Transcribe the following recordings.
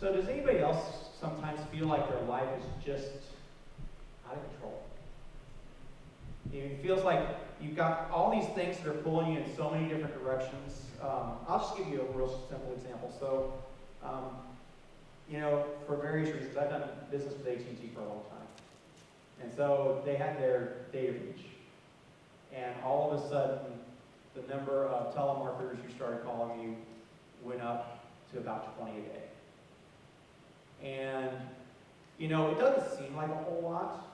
So does anybody else sometimes feel like their life is just out of control? It feels like you've got all these things that are pulling you in so many different directions. I'll just give you a real simple example. So, for various reasons, I've done business with AT&T for a long time. And so they had their data breach. And all of a sudden, the number of telemarketers who started calling you went up to about 20 a day. And, it doesn't seem like a whole lot,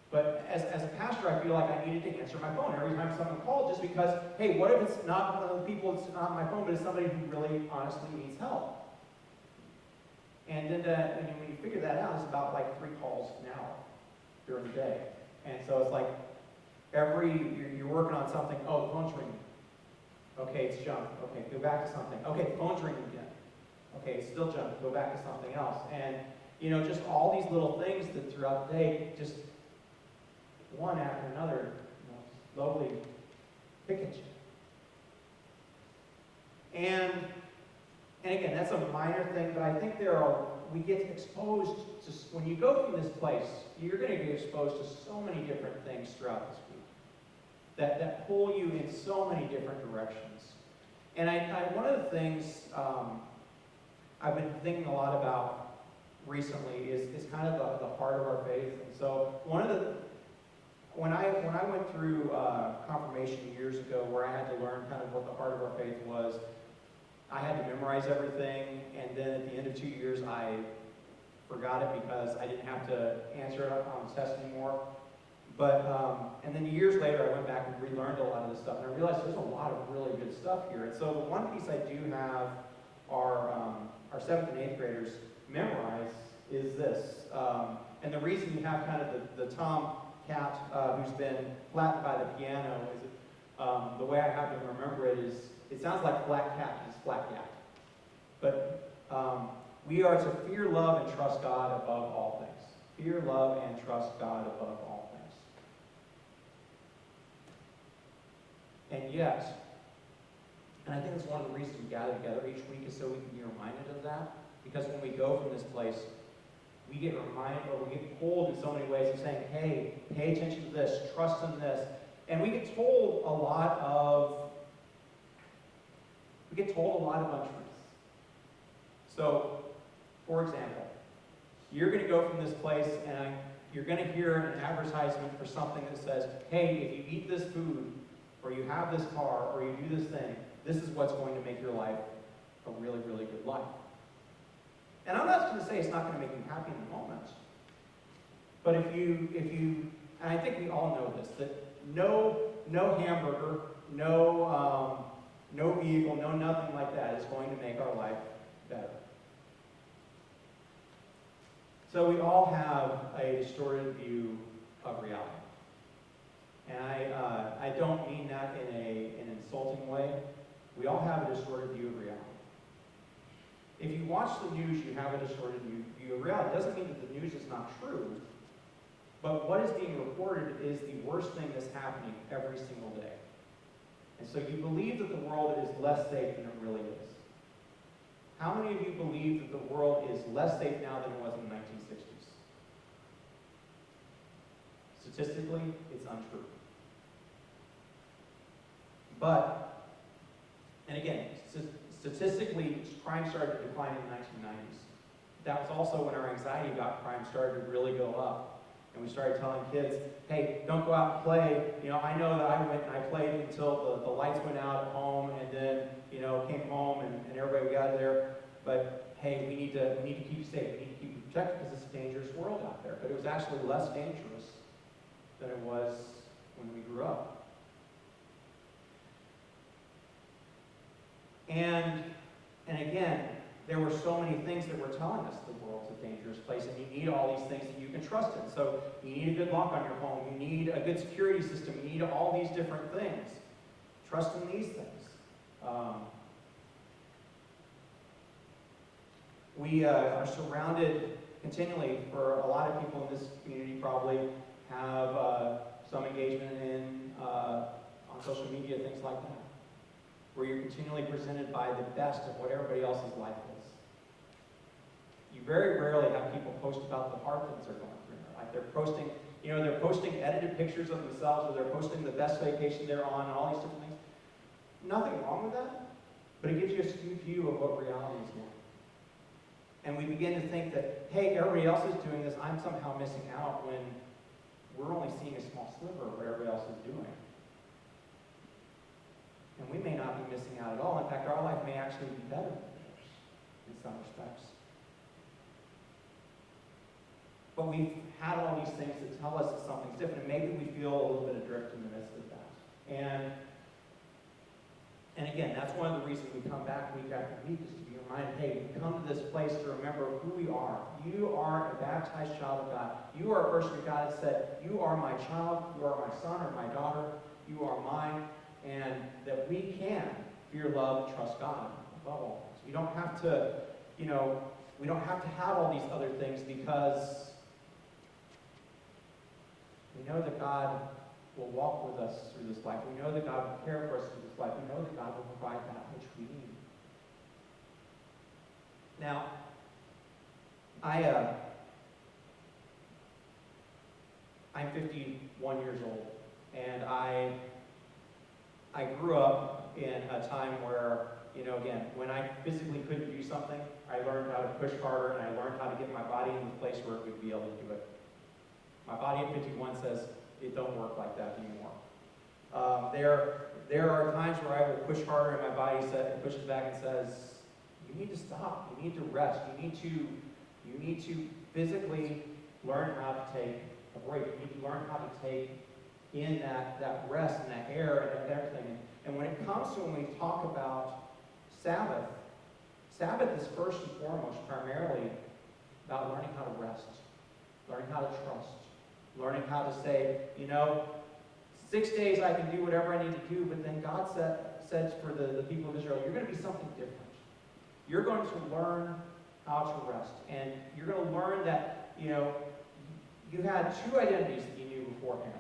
but as a pastor, I feel like I needed to answer my phone every time someone called, just because, hey, what if it's not one of the people that's not on my phone, but it's somebody who really honestly needs help? And then when you figure that out, it's about like 3 calls an hour during the day. And so it's like you're working on something, oh, the phone's ringing. Okay, it's junk. Okay, go back to something. Okay, the phone's ringing again. Okay, it's still junk. Go back to something else. And, just all these little things that throughout the day, just one after another, slowly pick at you. And again, that's a minor thing, but I think we get exposed to, when you go through this place, you're going to get exposed to so many different things throughout this week that pull you in so many different directions. And one of the things I've been thinking a lot about recently is kind of the heart of our faith. And so when I went through confirmation years ago, where I had to learn kind of what the heart of our faith was, I had to memorize everything, and then at the end of 2 years, I forgot it because I didn't have to answer it on the test anymore. But and then years later, I went back and relearned a lot of this stuff, and I realized there's a lot of really good stuff here. And so the one piece I do have our 7th and 8th graders memorize is this. And the reason you have kind of the Tom Cat who's been flattened by the piano is the way I have them remember it is, it sounds like flat cat, it's flat cat. But we are to fear, love, and trust God above all things. Fear, love, and trust God above all things. And yet, and I think that's one of the reasons we gather together each week is so we can be reminded of that. Because when we go from this place, we get reminded, or we get pulled in so many ways of saying, hey, pay attention to this, trust in this. And we get told a lot of untruths. So, for example, you're going to go from this place and you're going to hear an advertisement for something that says, hey, if you eat this food, or you have this car, or you do this thing, this is what's going to make your life a really, really good life. And I'm not going to say it's not going to make you happy in the moment. But if you, and I think we all know this, that no hamburger, no vehicle, no nothing like that is going to make our life better. So we all have a distorted view of reality. And I don't mean that in an insulting way. We all have a distorted view of reality. If you watch the news, you have a distorted view of reality. It doesn't mean that the news is not true, but what is being reported is the worst thing that's happening every single day. And so you believe that the world is less safe than it really is. How many of you believe that the world is less safe now than it was in the 1960s? Statistically, it's untrue. But, and again, statistically, crime started to decline in the 1990s. That was also when our anxiety about crime started to really go up. And we started telling kids, hey, don't go out and play. I know that I went and I played until the lights went out at home, and then, came home and everybody got out of there. But hey, we need to keep you safe. We need to keep you protected because it's a dangerous world out there. But it was actually less dangerous than it was when we grew up. And again, there were so many things that were telling us the world's a dangerous place, and you need all these things that you can trust in. So you need a good lock on your home. You need a good security system. You need all these different things. Trust in these things. We are surrounded continually, for a lot of people in this community probably have some engagement on social media, things like that, where you're continually presented by the best of what everybody else's life is. You very rarely have people post about the hard things they're going through in their life. They're posting edited pictures of themselves, or they're posting the best vacation they're on, and all these different things. Nothing wrong with that, but it gives you a skewed view of what reality is like. And we begin to think that, hey, everybody else is doing this, I'm somehow missing out, when we're only seeing a small sliver of what everybody else is doing. And we may not be missing out at all. In fact, our life may actually be better than theirs in some respects. But we've had all these things that tell us that something's different, and maybe we feel a little bit adrift in the midst of that. And again, that's one of the reasons we come back week after week, is to be reminded, hey, we come to this place to remember who we are. You are a baptized child of God. You are a person who God has said, you are my child, you are my son or my daughter, you are mine, and that we can fear, love, and trust God above all things. We don't have to, we don't have to have all these other things, because we know that God will walk with us through this life. We know that God will care for us through this life. We know that God will provide that which we need. Now, I'm 51 years old, and I grew up in a time where, again, when I physically couldn't do something, I learned how to push harder, and I learned how to get my body in the place where it would be able to do it. My body at 51 says, it don't work like that anymore. There are times where I will push harder, and my body pushes back and says, you need to stop. You need to rest. You need to physically learn how to take a break. You need to learn how to take in that rest and that air and everything. And when it comes to when we talk about Sabbath is first and foremost primarily about learning how to rest, learning how to trust, learning how to say, 6 days I can do whatever I need to do, but then God said for the people of Israel, you're going to be something different. You're going to learn how to rest. And you're going to learn that, you had two identities that you knew beforehand.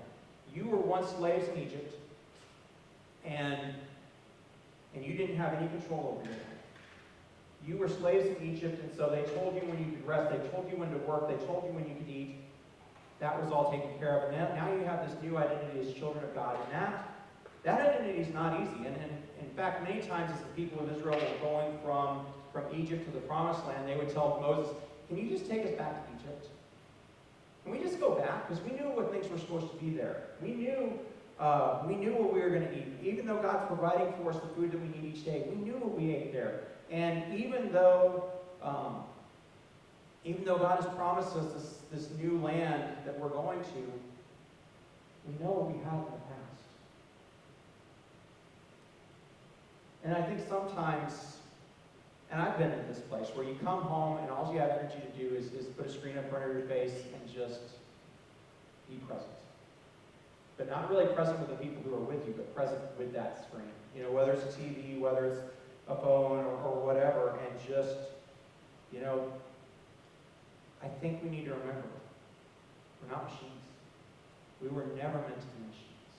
You were once slaves in Egypt, and you didn't have any control over your life. You were slaves in Egypt, and so they told you when you could rest, they told you when to work, they told you when you could eat. That was all taken care of. And now you have this new identity as children of God, and that identity is not easy. And in fact, many times as the people of Israel were going from Egypt to the Promised Land, they would tell Moses, can you just take us back to Egypt? Can we just go back? Because we knew what things were supposed to be there. We knew what we were going to eat. Even though God's providing for us the food that we need each day, we knew what we ate there. And even though God has promised us this new land that we're going to, we know what we had in the past. And I think sometimes, and I've been in this place, where you come home and all you have energy to do is put a screen in front of your face and just be present. But not really present with the people who are with you, but present with that screen. Whether it's a TV, whether it's a phone or whatever, and just, I think we need to remember, we're not machines. We were never meant to be machines.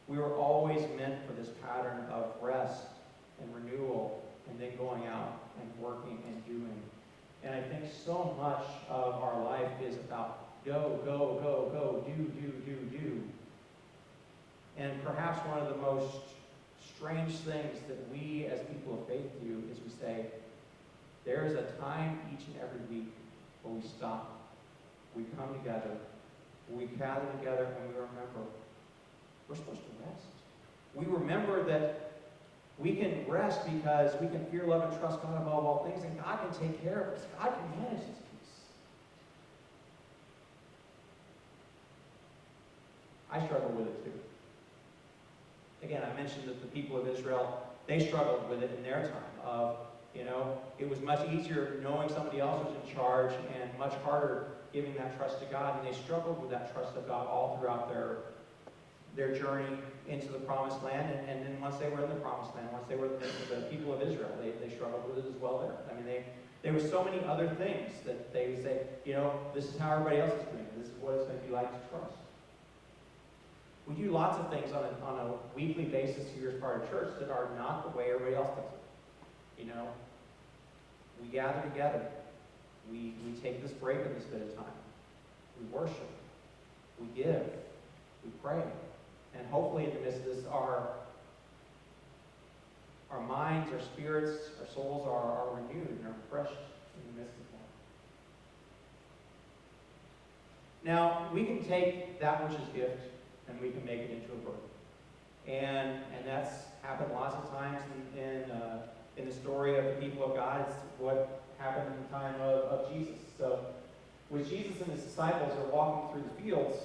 We were always meant for this pattern of rest and renewal, and then going out and working and doing. And I think so much of our life is about go, go, go, go, do. And perhaps one of the most strange things that we as people of faith do is we say, there is a time each and every week where we stop, we come together, we gather together, and we remember we're supposed to rest. We remember that we can rest because we can fear, love, and trust God above all things, and God can take care of us. God can manage His peace. I struggle with it too. Again, I mentioned that the people of Israel, they struggled with it in their time of, it was much easier knowing somebody else was in charge and much harder giving that trust to God, and they struggled with that trust of God all throughout their journey into the Promised Land, and then once they were in the Promised Land, once they were the people of Israel, they struggled with it as well there. I mean, there were so many other things that they would say, this is how everybody else is doing it. This is what it's going to be like to trust. We do lots of things on a weekly basis here as part of church that are not the way everybody else does it. We gather together. we take this break in this bit of time. We worship. We give. We pray. And hopefully in the midst of this, our minds, our spirits, our souls are renewed and are refreshed in the midst of that. Now, we can take that which is gift and we can make it into a burden. And that's happened lots of times in the story of the people of God. It's what happened in the time of Jesus. So, when Jesus and his disciples are walking through the fields,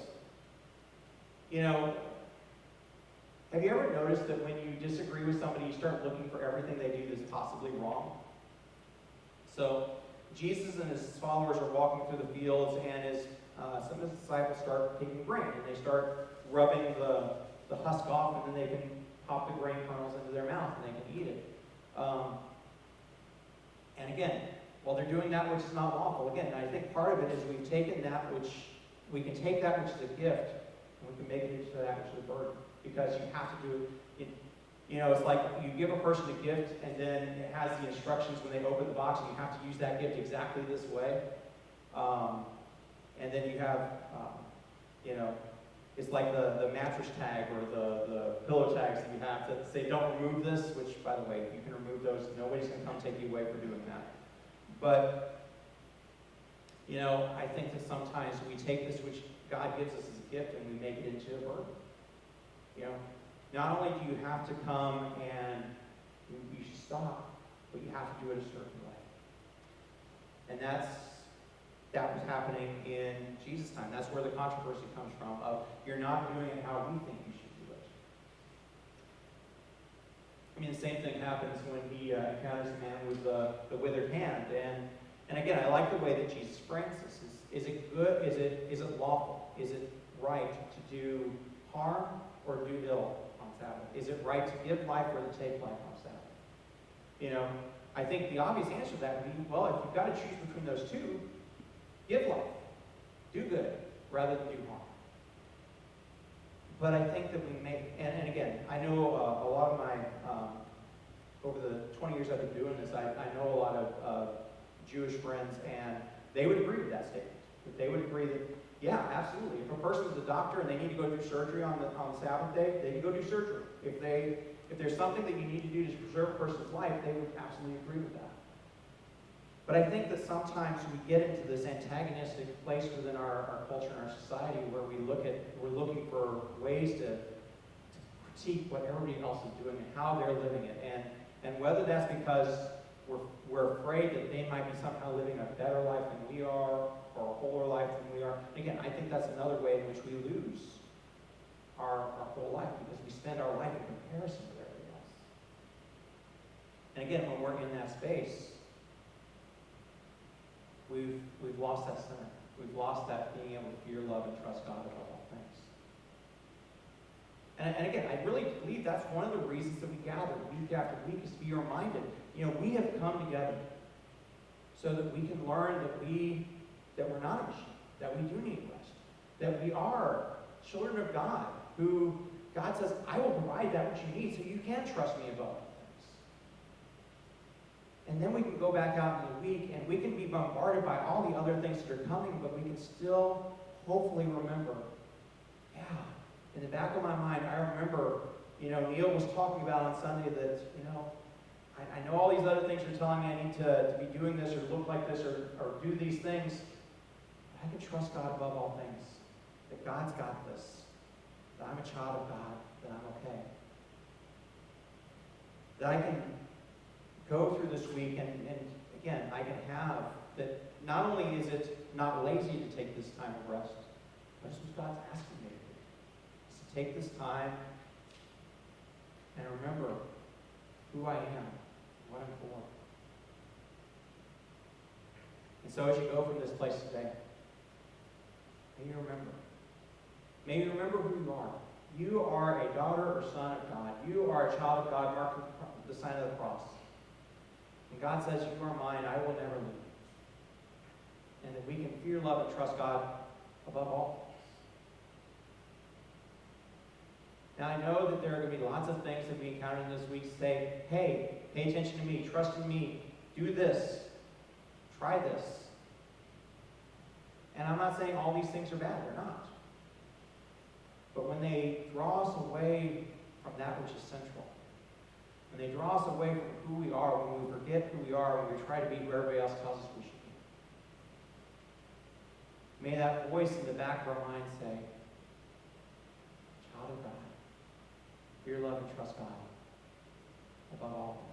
have you ever noticed that when you disagree with somebody, you start looking for everything they do that's possibly wrong? So, Jesus and his followers are walking through the fields, and some of his disciples start picking grain, and they start rubbing the husk off, and then they can pop the grain kernels into their mouth, and they can eat it. And again, while they're doing that which is not lawful, again, I think part of it is we can take that which is a gift, and we can make it into that which is a burden. Because you have to do it. It's like you give a person a gift, and then it has the instructions when they open the box, and you have to use that gift exactly this way. And then you have, it's like the mattress tag or the pillow tags that you have that say, don't remove this, which, by the way, you can remove those. Nobody's going to come take you away for doing that. But, I think that sometimes we take this which God gives us as a gift and we make it into a burden. Not only do you have to come and you should stop, but you have to do it a certain way. And that was happening in Jesus' time. That's where the controversy comes from, of you're not doing it how we think you should do it. I mean, the same thing happens when he encounters a man with the withered hand. And again, I like the way that Jesus frames this. Is it good? Is it lawful? Is it right to do harm or do ill on Sabbath? Is it right to give life or to take life on Sabbath? I think the obvious answer to that would be, well, if you've got to choose between those two, give life. Do good rather than do harm. But I think that we make, and again, I know a lot of my, over the 20 years I've been doing this, I know a lot of Jewish friends, and they would agree with that statement. They would agree that, yeah, absolutely. If a person's a doctor and they need to go do surgery on the Sabbath day, they can go do surgery. If there's something that you need to do to preserve a person's life, they would absolutely agree with that. But I think that sometimes we get into this antagonistic place within our culture and our society where we're looking for ways to critique what everybody else is doing and how they're living it. And whether that's because we're afraid that they might be somehow living a better life than we are, or a wholer life than we are. Again, I think that's another way in which we lose our whole life, because we spend our life in comparison with everybody else. And again, when we're in that space, we've lost that center. We've lost that being able to fear, love, and trust God above all things. And again, I really believe that's one of the reasons that we gather week after week, is to be reminded, we have come together so that we can learn that we're not a machine, that we do need rest, that we are children of God, who God says, I will provide that which you need so you can trust me above all things. And then we can go back out in the week and we can be bombarded by all the other things that are coming, but we can still hopefully remember, yeah, in the back of my mind, I remember, Neil was talking about on Sunday that, I know all these other things are telling me I need to be doing this or look like this or do these things. I can trust God above all things, that God's got this, that I'm a child of God, that I'm okay. That I can go through this week and again, I can have that. Not only is it not lazy to take this time of rest, but it's what God's asking me to do. Is to take this time and remember who I am, what I'm for. And so as you go from this place today, may you remember. May you remember who you are. You are a daughter or son of God. You are a child of God, marked with the sign of the cross. And God says, you are mine, I will never leave. And that we can fear, love, and trust God above all. Now, I know that there are going to be lots of things that we encounter in this week. Say, hey, pay attention to me, trust in me, do this, try this. And I'm not saying all these things are bad, they're not. But when they draw us away from that which is central, when they draw us away from who we are, when we forget who we are, when we try to be who everybody else tells us we should be, may that voice in the back of our mind say, child of God, fear, love, and trust God above all.